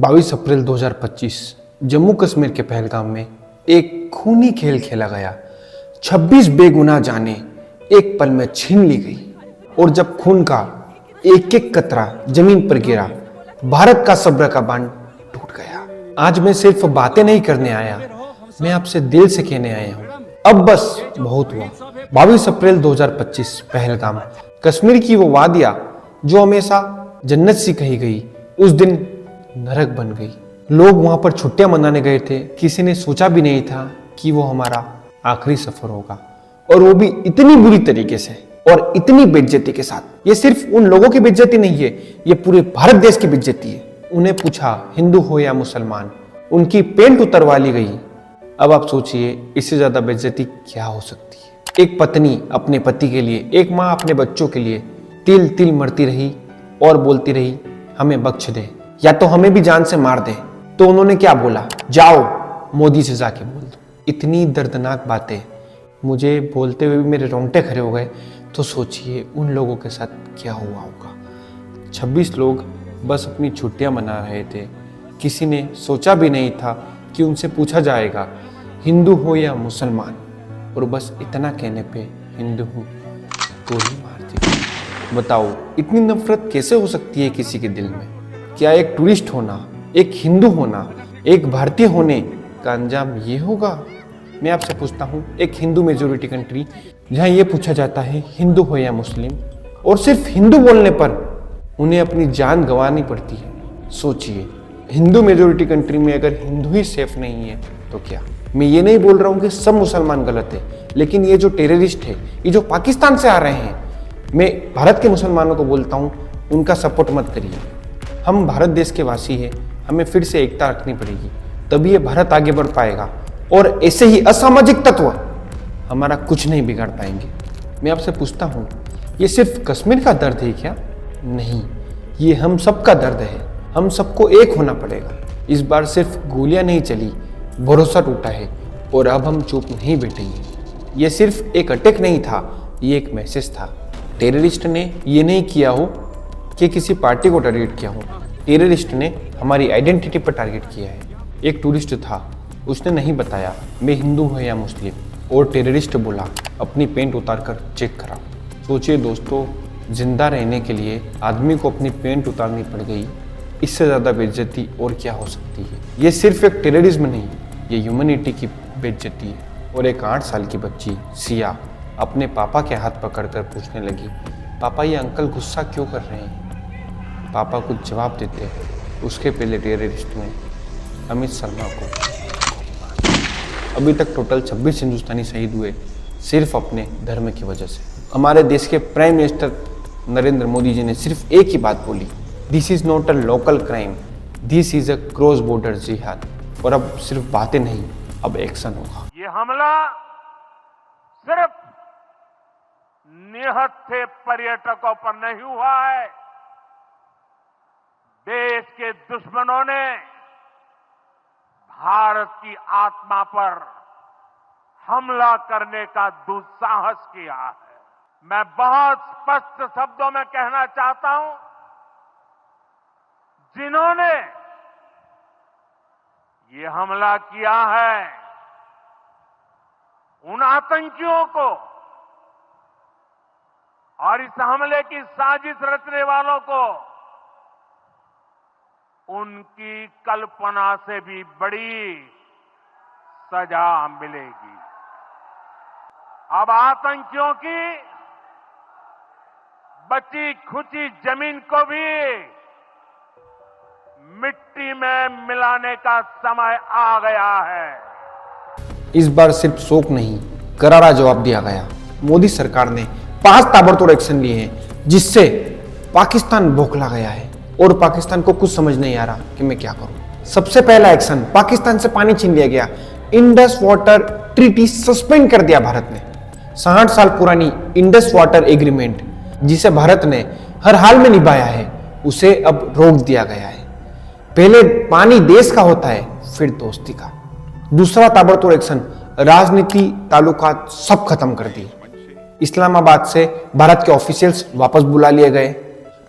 22 अप्रैल 2025 जम्मू कश्मीर के पहलगाम में एक खूनी खेल खेला गया। 26 बेगुनाह जाने एक पल में छीन ली गई और जब खून का एक एक कतरा जमीन पर गिरा, भारत का सब्र का बांध टूट गया। आज मैं सिर्फ बातें नहीं करने आया, मैं आपसे दिल से कहने आया हूँ, अब बस बहुत हुआ। 22 अप्रैल 2025 पहलगाम, कश्मीर की वो वादियां जो हमेशा जन्नत सी कही गई, उस दिन नरक बन गई। लोग वहां पर छुट्टियां मनाने गए थे। किसी ने सोचा भी नहीं था कि वो हमारा आखिरी सफर होगा, और वो भी इतनी बुरी तरीके से और इतनी बेइज्जती के साथ। ये सिर्फ उन लोगों की बेइज्जती नहीं है, ये पूरे भारत देश की बेइज्जती है। उन्हें पूछा हिंदू हो या मुसलमान, उनकी पेंट उतरवा ली गई। अब आप सोचिए इससे ज्यादा बेइज्जती क्या हो सकती है। एक पत्नी अपने पति के लिए, एक माँ अपने बच्चों के लिए तिल तिल मरती रही और बोलती रही हमें बख्श दे या तो हमें भी जान से मार दे। तो उन्होंने क्या बोला, जाओ मोदी से जाके बोल दो। इतनी दर्दनाक बातें मुझे बोलते हुए भी मेरे रोंगटे खड़े हो गए। तो सोचिए उन लोगों के साथ क्या हुआ होगा। 26 लोग बस अपनी छुट्टियां मना रहे थे। किसी ने सोचा भी नहीं था कि उनसे पूछा जाएगा हिंदू हो या मुसलमान, और बस इतना कहने पे हिंदू हूँ तो ही मार दी। बताओ इतनी नफरत कैसे हो सकती है किसी के दिल में। क्या एक टूरिस्ट होना, एक हिंदू होना, एक भारतीय होने का अंजाम ये होगा? मैं आपसे पूछता हूँ, एक हिंदू मेजोरिटी कंट्री जहाँ ये पूछा जाता है हिंदू हो या मुस्लिम, और सिर्फ हिंदू बोलने पर उन्हें अपनी जान गंवानी पड़ती है। सोचिए हिंदू मेजोरिटी कंट्री में अगर हिंदू ही सेफ नहीं है तो क्या। मैं ये नहीं बोल रहा हूँ कि सब मुसलमान गलत है, लेकिन ये जो टेररिस्ट है, ये जो पाकिस्तान से आ रहे हैं, मैं भारत के मुसलमानों को बोलता हूँ उनका सपोर्ट मत करिए। हम भारत देश के वासी हैं, हमें फिर से एकता रखनी पड़ेगी, तभी ये भारत आगे बढ़ पाएगा, और ऐसे ही असामाजिक तत्व हमारा कुछ नहीं बिगाड़ पाएंगे। मैं आपसे पूछता हूँ, ये सिर्फ कश्मीर का दर्द है क्या? नहीं, ये हम सबका दर्द है। हम सबको एक होना पड़ेगा। इस बार सिर्फ गोलियां नहीं चली, भरोसा टूटा है, और अब हम चुप नहीं बैठेंगे। ये सिर्फ एक अटैक नहीं था, ये एक मैसेज था। टेररिस्ट ने ये नहीं किया हो कि किसी पार्टी को टारगेट किया हो, टेररिस्ट ने हमारी आइडेंटिटी पर टारगेट किया है। एक टूरिस्ट था, उसने नहीं बताया मैं हिंदू हूँ या मुस्लिम, और टेररिस्ट बोला अपनी पेंट उतार कर चेक करा। सोचिए दोस्तों, जिंदा रहने के लिए आदमी को अपनी पेंट उतारनी पड़ गई। इससे ज़्यादा बेइज्जती और क्या हो सकती है। ये सिर्फ एक टेररिज्म नहीं, ये ह्यूमैनिटी की बेइज्जती है। और एक 8 साल की बच्ची सिया अपने पापा के हाथ पकड़कर पूछने लगी, पापा ये अंकल गुस्सा क्यों कर रहे हैं? पापा कुछ जवाब देते हैं, उसके पहले टेररिस्ट ने अमित शर्मा को गोली मार दी। अभी तक टोटल 26 हिंदुस्तानी शहीद हुए सिर्फ अपने धर्म की वजह से। हमारे देश के प्राइम मिनिस्टर नरेंद्र मोदी जी ने सिर्फ एक ही बात बोली, this is not a local crime, this is a cross border जिहाद। और अब सिर्फ बातें नहीं, अब एक्शन होगा। ये हमला सिर्फ निहत्थे पर्यटकों पर नहीं हुआ है, देश के दुश्मनों ने भारत की आत्मा पर हमला करने का दुस्साहस किया है। मैं बहुत स्पष्ट शब्दों में कहना चाहता हूं, जिन्होंने ये हमला किया है, उन आतंकियों को और इस हमले की साजिश रचने वालों को उनकी कल्पना से भी बड़ी सजा मिलेगी। अब आतंकियों की बची खुची जमीन को भी मिट्टी में मिलाने का समय आ गया है। इस बार सिर्फ शोक नहीं, करारा जवाब दिया गया। मोदी सरकार ने 5 ताबड़तोड़ एक्शन लिए हैं, जिससे पाकिस्तान बौखला गया है, और पाकिस्तान को कुछ समझ नहीं आ रहा कि मैं क्या करूं। सबसे पहला एक्शन, पाकिस्तान से पानी छीन लिया गया। इंडस वाटर ट्रीटी सस्पेंड कर दिया भारत ने। 60 साल पुरानी इंडस वाटर एग्रीमेंट, जिसे भारत ने हर हाल में निभाया है, उसे अब रोक दिया गया है। पहले पानी देश का होता है, फिर दोस्ती का। दूसरा ताबड़तोड़ एक्शन, राजनीति ताल्लुकात सब खत्म कर दिए। इस्लामाबाद से भारत के ऑफिशियल्स वापस बुला लिए गए।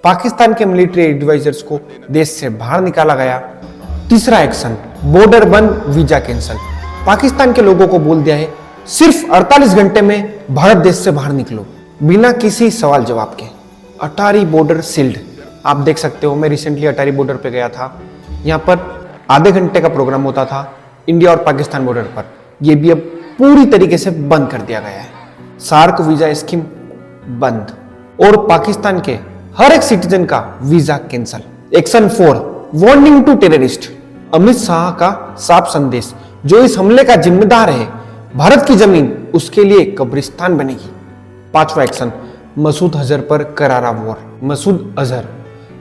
पाकिस्तान के मिलिट्री एडवाइजर्स को देश से बाहर निकाला गया। तीसरा एक्शन, बॉर्डर बंद, वीजा कैंसल। पाकिस्तान के लोगों को बोल दिया है सिर्फ 48 घंटे में भारत देश से बाहर निकलो, बिना किसी सवाल जवाब के। अटारी बॉर्डर सील्ड। आप देख सकते हो, मैं रिसेंटली अटारी बॉर्डर पे गया था। यहाँ पर आधे घंटे का प्रोग्राम होता था इंडिया और पाकिस्तान बॉर्डर पर। यह भी अब पूरी तरीके से बंद कर दिया गया है। सार्क वीजा स्कीम बंद और पाकिस्तान के हर एक सिटीजन का visa cancel. Action 4, warning to terrorist. Amit Shah का साफ संदेश, जो इस हमले का जिम्मेदार है, भारत की जमीन उसके लिए कब्रिस्तान बनेगी। पांचवा एक्शन, मसूद अजहर पर करारा वॉर। मसूद अजहर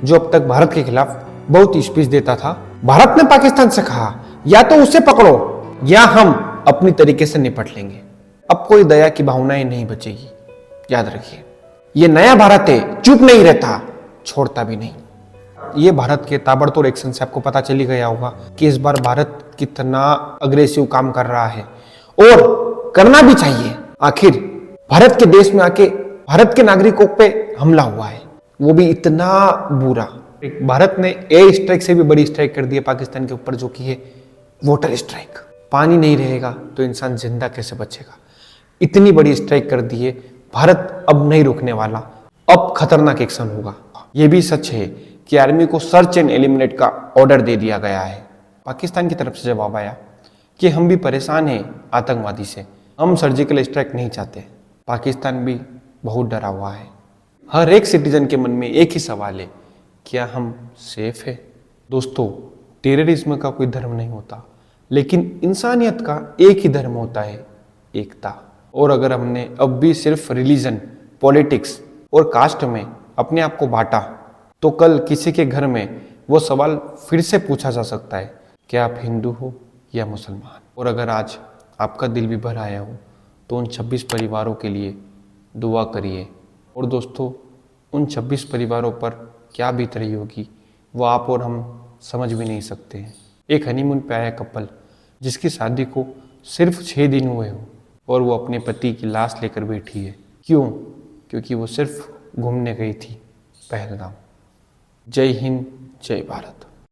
जो अब तक भारत के खिलाफ बहुत स्पीच देता था, भारत ने पाकिस्तान से कहा या तो उसे पकड़ो या हम अपनी तरीके से निपट लेंगे। अब कोई दया की भावनाएं नहीं बचेगी, याद रखिए। ये नया भारत है, चुप नहीं रहता, छोड़ता भी नहीं। ये भारत के ताबड़तोड़ एक्शन से आपको पता चली गया होगा कि इस बार भारत कितना अग्रेसिव काम कर रहा है और करना भी चाहिए। आखिर भारत के देश में आके भारत के नागरिकों पे हमला हुआ है, वो भी इतना बुरा। भारत ने एयर स्ट्राइक से भी बड़ी स्ट्राइक कर दी है पाकिस्तान के ऊपर, जो कि है वाटर स्ट्राइक। पानी नहीं रहेगा तो इंसान जिंदा कैसे बचेगा। इतनी बड़ी स्ट्राइक कर दी है, भारत अब नहीं रुकने वाला, अब खतरनाक एक्शन होगा। यह भी सच है कि आर्मी को सर्च एंड एलिमिनेट का ऑर्डर दे दिया गया है। पाकिस्तान की तरफ से जवाब आया कि हम भी परेशान हैं आतंकवादी से, हम सर्जिकल स्ट्राइक नहीं चाहते। पाकिस्तान भी बहुत डरा हुआ है। हर एक सिटीजन के मन में एक ही सवाल है, क्या हम सेफ है? दोस्तों, टेररिज्म का कोई धर्म नहीं होता, लेकिन इंसानियत का एक ही धर्म होता है, एकता। और अगर हमने अब भी सिर्फ रिलीजन, पॉलिटिक्स और कास्ट में अपने आप को बांटा, तो कल किसी के घर में वो सवाल फिर से पूछा जा सकता है, क्या आप हिंदू हो या मुसलमान? और अगर आज आपका दिल भी भर आया हो तो उन 26 परिवारों के लिए दुआ करिए। और दोस्तों, उन 26 परिवारों पर क्या बीत रही होगी वो आप और हम समझ भी नहीं सकते हैं। एक हनीमून पे आया कपल जिसकी शादी को सिर्फ 6 दिन हुए हो और वो अपने पति की लाश लेकर बैठी है। क्यों? क्योंकि वो सिर्फ घूमने गई थी पहलगाम। जय हिंद, जय भारत।